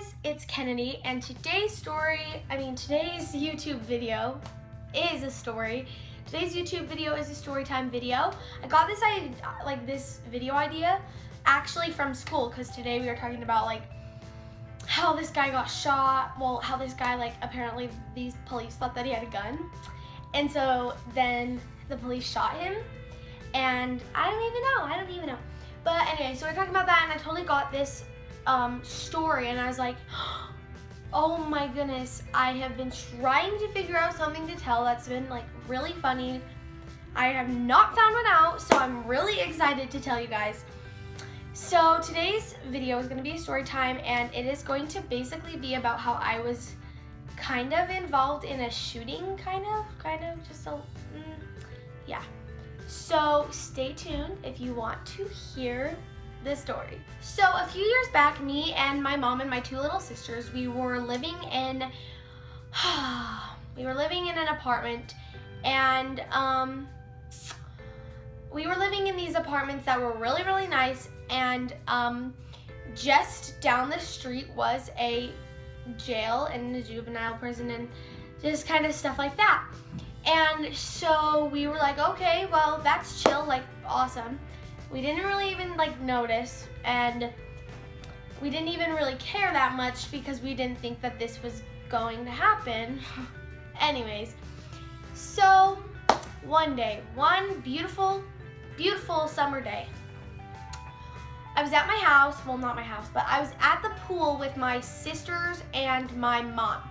guys, it's Kennedy, and today's YouTube video is a story. Today's YouTube video is a story time video. I got this video idea actually from school, because today we were talking about how this guy got shot. Well, how this guy apparently these police thought that he had a gun, and so then the police shot him, and I don't even know. But anyway, so we're talking about that, and I totally got this story, and I was like, oh my goodness, I have been trying to figure out something to tell that's been really funny. I have not found one out, so I'm really excited to tell you guys. So today's video is going to be a story time, and it is going to basically be about how I was kind of involved in a shooting, yeah. So stay tuned if you want to hear the story. So a few years back, me and my mom and my two little sisters, we were living in an apartment, and we were living in these apartments that were really, really nice, and just down the street was a jail and a juvenile prison and just kind of stuff like that. And so we were like, okay, well, that's chill, awesome. We didn't really even notice, and we didn't even really care that much because we didn't think that this was going to happen. Anyways, so one day, one beautiful, beautiful summer day, I was at my house, well, not my house, but I was at the pool with my sisters and my mom.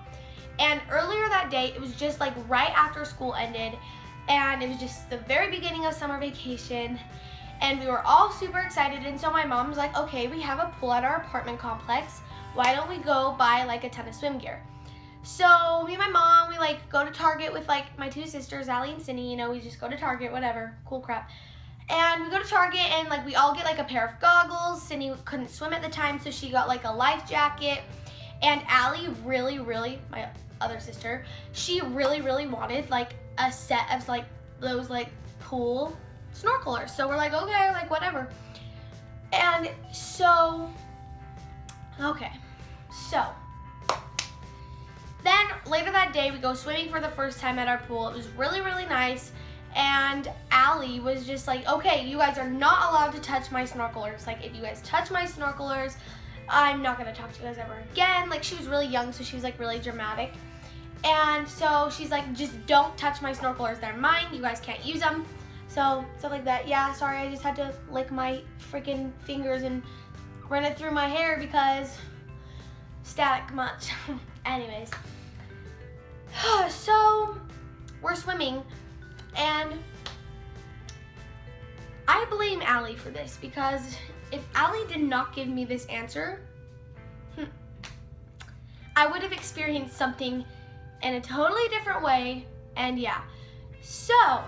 And earlier that day, it was just right after school ended, and it was just the very beginning of summer vacation, and we were all super excited. And so my mom was like, okay, we have a pool at our apartment complex. Why don't we go buy a ton of swim gear? So me and my mom, we go to Target with my two sisters, Allie and Cindy. We just go to Target, whatever, cool crap. And we go to Target, and we all get a pair of goggles. Cindy couldn't swim at the time, so she got a life jacket. And Allie really, really, my other sister, she really, really wanted a set of those pool snorkelers. So we're okay, whatever. And so, okay, so then later that day, we go swimming for the first time at our pool. It was really, really nice. And Allie was just okay, you guys are not allowed to touch my snorkelers. If you guys touch my snorkelers, I'm not gonna talk to you guys ever again. She was really young, so she was really dramatic. And so she's just don't touch my snorkelers. They're mine. You guys can't use them. So stuff like that. Yeah, sorry, I just had to lick my freaking fingers and run it through my hair because static much. Anyways, so we're swimming, and I blame Allie for this, because if Allie did not give me this answer, I would have experienced something in a totally different way. And yeah, so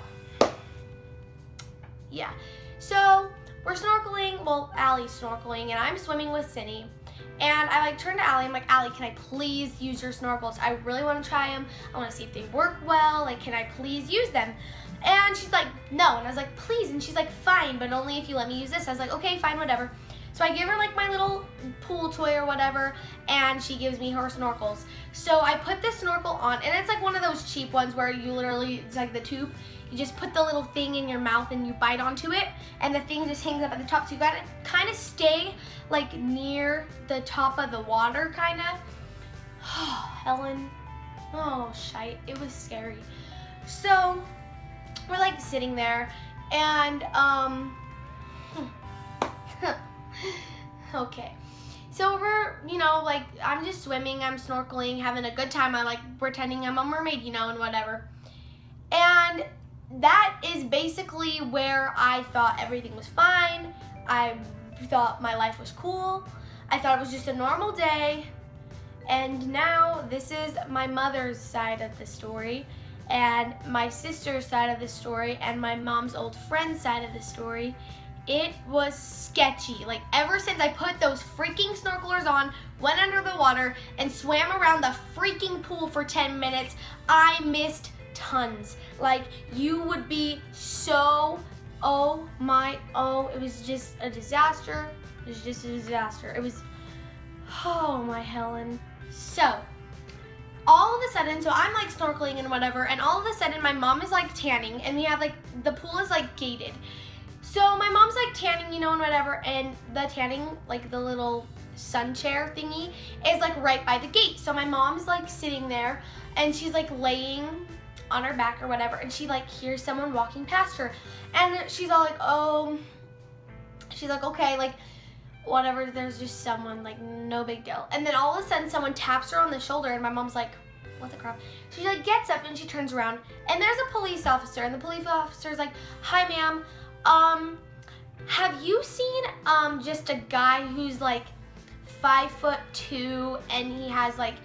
we're snorkeling. Well, Allie's snorkeling, and I'm swimming with Cindy. And I turn to Allie. I'm like, Allie, can I please use your snorkels? I really want to try them. I want to see if they work well. Can I please use them? And she's like, no. And I was like, please. And she's like, fine, but only if you let me use this. I was like, okay, fine, whatever. So I give her my little pool toy or whatever, and she gives me her snorkels. So I put the snorkel on, and it's one of those cheap ones where you literally, it's the tube. You just put the little thing in your mouth and you bite onto it, and the thing just hangs up at the top. So you gotta kind of stay near the top of the water, kind of. Oh, Helen. Oh, shite. It was scary. So we're sitting there, and okay. So we're, I'm just swimming, I'm snorkeling, having a good time. I'm pretending I'm a mermaid, and whatever. And that is basically where I thought everything was fine. I thought my life was cool. I thought it was just a normal day. And now this is my mother's side of the story, and my sister's side of the story, and my mom's old friend's side of the story. It was sketchy. Ever since I put those freaking snorkelers on, went under the water, and swam around the freaking pool for 10 minutes, I missed tons. You would be so, it was just a disaster. It was just a disaster. It was, oh Oh my Helen. So, all of a sudden, so I'm like snorkeling and whatever, and all of a sudden my mom is like tanning, and we have like, the pool is like gated. So my mom's like tanning, and whatever, and the tanning, like the little sun chair thingy is like right by the gate. So my mom's like sitting there, and she's like laying on her back or whatever, and she like hears someone walking past her, and she's all like, oh, she's like, okay, like whatever, there's just someone, like no big deal. And then all of a sudden someone taps her on the shoulder, and my mom's like, what the crap? She like gets up and she turns around, and there's a police officer, and the police officer's like, hi ma'am, have you seen just a guy who's like 5'2" and he has like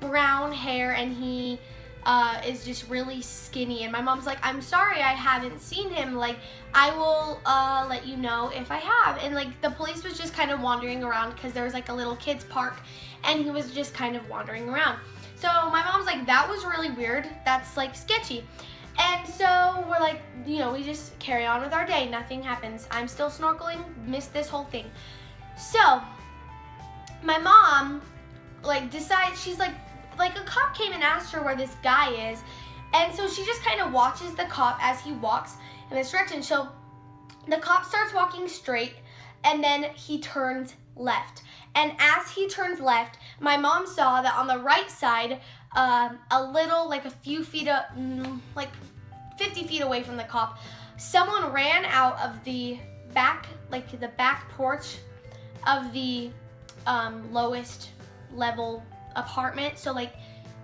brown hair, and he is just really skinny? And my mom's like, I'm sorry, I haven't seen him. Like, I will let you know if I have. And like the police was just kind of wandering around because there was like a little kids park, and he was just kind of wandering around. So my mom's like, that was really weird. That's like sketchy. And so we're like, we just carry on with our day. Nothing happens. I'm still snorkeling, missed this whole thing. So my mom like decides, she's like a cop came and asked her where this guy is. And so she just kind of watches the cop as he walks in this direction. So the cop starts walking straight, and then he turns left. And as he turns left, my mom saw that on the right side, a little, like a few feet, like 50 feet away from the cop, someone ran out of the back, like the back porch of the lowest level apartment. So like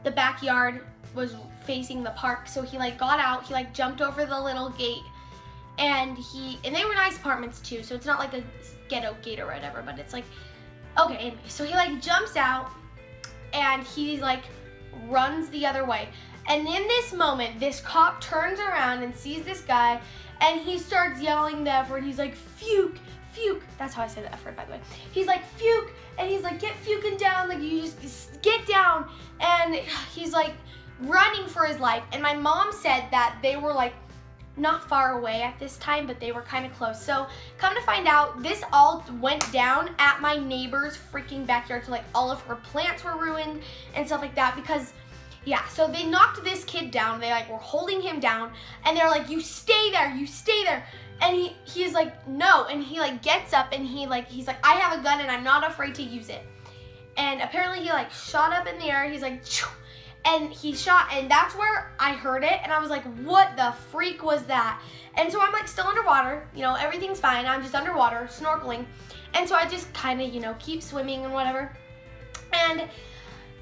the backyard was facing the park. So he like got out, he like jumped over the little gate, and they were nice apartments too. So it's not like a ghetto gate or whatever, but it's like, okay, anyway. So he like jumps out, and he like runs the other way. And in this moment, this cop turns around and sees this guy, and he starts yelling the F word. He's like, fuke, fuke. That's how I say the F word, by the way. He's like, fuke, and he's like, get fucking down. Like, you just get down. And he's like running for his life. And my mom said that they were like not far away at this time, but they were kind of close. So come to find out, this all went down at my neighbor's freaking backyard. So like all of her plants were ruined and stuff like that, because yeah, so they knocked this kid down. They like were holding him down, and they're like, you stay there, you stay there. And he's like, no. And he like gets up, and he's like, I have a gun and I'm not afraid to use it. And apparently he like shot up in the air. He's like, choo, and he shot, and that's where I heard it. And I was like, what the freak was that? And so I'm like still underwater, everything's fine. I'm just underwater snorkeling. And so I just kind of, keep swimming and whatever. And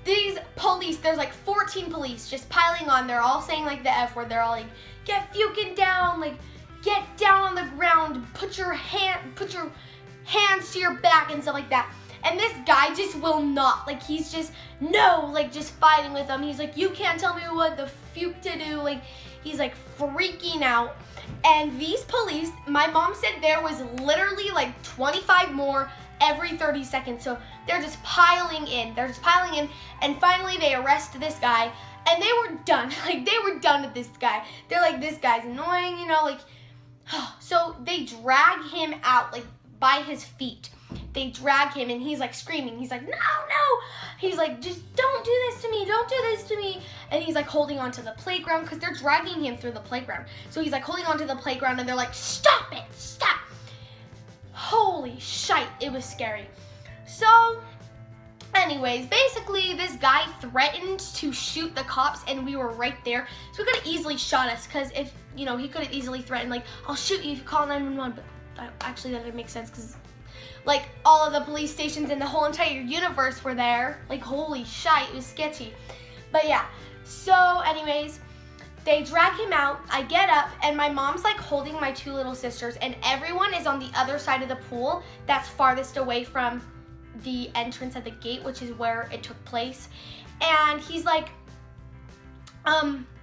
these police, there's like 14 police just piling on. They're all saying like the F word. They're all like, get fucking down, like get down on the ground, put your hands to your back and stuff like that. And this guy just will not, like he's just, no, like just fighting with them. He's like, you can't tell me what the fuck to do. Like he's like freaking out. And these police, my mom said there was literally like 25 more every 30 seconds. So they're just piling in. And finally they arrest this guy, and they were done. Like they were done with this guy. They're like, this guy's annoying, like, so they drag him out like by his feet. They drag him, and he's like screaming. He's like, no. He's like, just don't do this to me. Don't do this to me. And he's like holding onto the playground, because they're dragging him through the playground. So he's like holding onto the playground, and they're like, stop it, stop. Holy shite, it was scary. So anyways, basically this guy threatened to shoot the cops, and we were right there. So he could have easily shot us, because if, he could have easily threatened, like, I'll shoot you if you call 911. But actually that didn't make sense, because like all of the police stations in the whole entire universe were there. Like, holy shite, it was sketchy. But yeah, so anyways, they drag him out. I get up, and my mom's like holding my two little sisters, and everyone is on the other side of the pool that's farthest away from the entrance at the gate, which is where it took place. And he's like,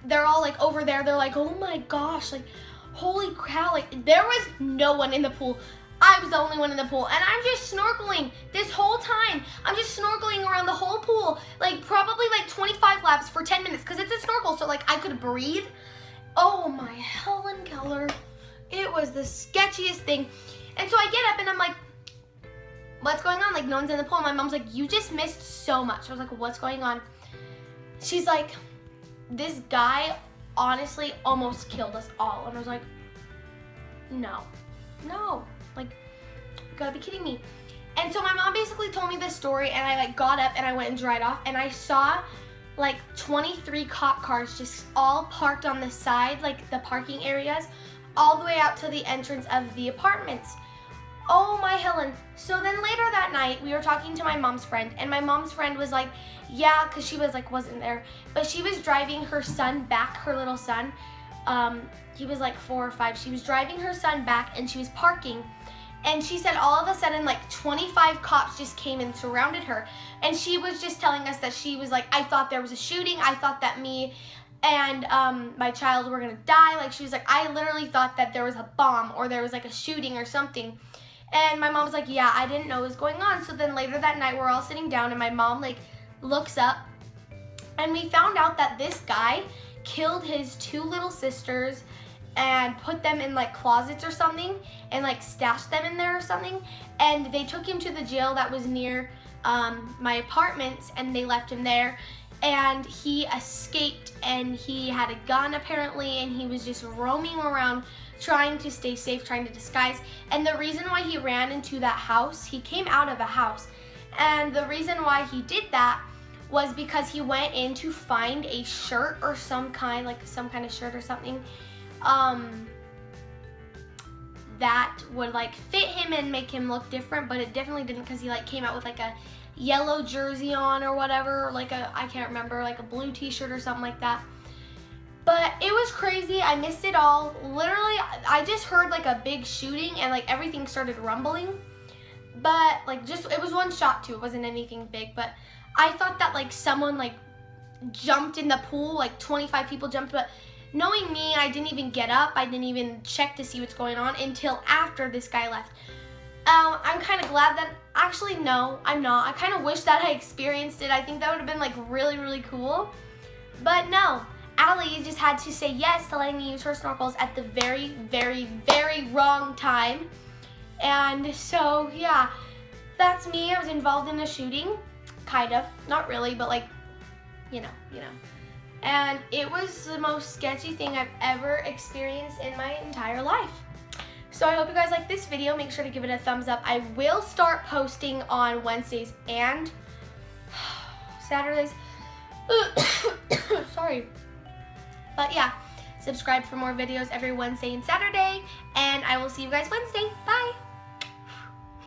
they're all like over there. They're like, oh my gosh, like, holy cow, like there was no one in the pool. I was the only one in the pool, and I'm just snorkeling this whole time. I'm just snorkeling around the whole pool, like probably like 25 laps for 10 minutes, because it's a snorkel, so like I could breathe. Oh my Helen Keller. It was the sketchiest thing. And so I get up, and I'm like, what's going on? Like, no one's in the pool. My mom's like, you just missed so much. I was like, what's going on? She's like, this guy honestly almost killed us all. And I was like, no, like, you gotta be kidding me. And so my mom basically told me this story, and I like got up and I went and dried off, and I saw like 23 cop cars just all parked on the side, like the parking areas, all the way out to the entrance of the apartments. Oh my Helen. So then later that night, we were talking to my mom's friend, and my mom's friend was like, yeah, because she was like, wasn't there, but she was driving her son back, her little son. He was like 4 or 5. She was driving her son back, and she was parking. And she said all of a sudden, like 25 cops just came and surrounded her. And she was just telling us that she was like, I thought there was a shooting. I thought that me and my child were gonna die. Like, she was like, I literally thought that there was a bomb or there was like a shooting or something. And my mom was like, yeah, I didn't know what was going on. So then later that night, we're all sitting down, and my mom like looks up, and we found out that this guy killed his 2 little sisters and put them in like closets or something, and like stashed them in there or something. And they took him to the jail that was near my apartments, and they left him there. And he escaped, and he had a gun apparently, and he was just roaming around trying to stay safe, trying to disguise. And the reason why he ran into that house, he came out of a house, and the reason why he did that was because he went in to find a shirt or some kind of shirt or something that would like fit him and make him look different, but it definitely didn't, because he like came out with like a yellow jersey on or whatever, like I can't remember, like a blue t-shirt or something like that. But it was crazy. I missed it all. Literally, I just heard like a big shooting, and like everything started rumbling, but like just, it was one shot too. It wasn't anything big, but I thought that like someone like jumped in the pool, like 25 people jumped, but knowing me, I didn't even get up. I didn't even check to see what's going on until after this guy left. I'm kind of glad that, actually no, I'm not. I kind of wish that I experienced it. I think that would have been like really, really cool. But no, Allie just had to say yes to letting me use her snorkels at the very, very, very wrong time. And so yeah, that's me. I was involved in a shooting, kind of, not really, but like, you know. And it was the most sketchy thing I've ever experienced in my entire life. So I hope you guys like this video. Make sure to give it a thumbs up. I will start posting on Wednesdays and Saturdays. Sorry. But yeah, subscribe for more videos every Wednesday and Saturday. And I will see you guys Wednesday. Bye.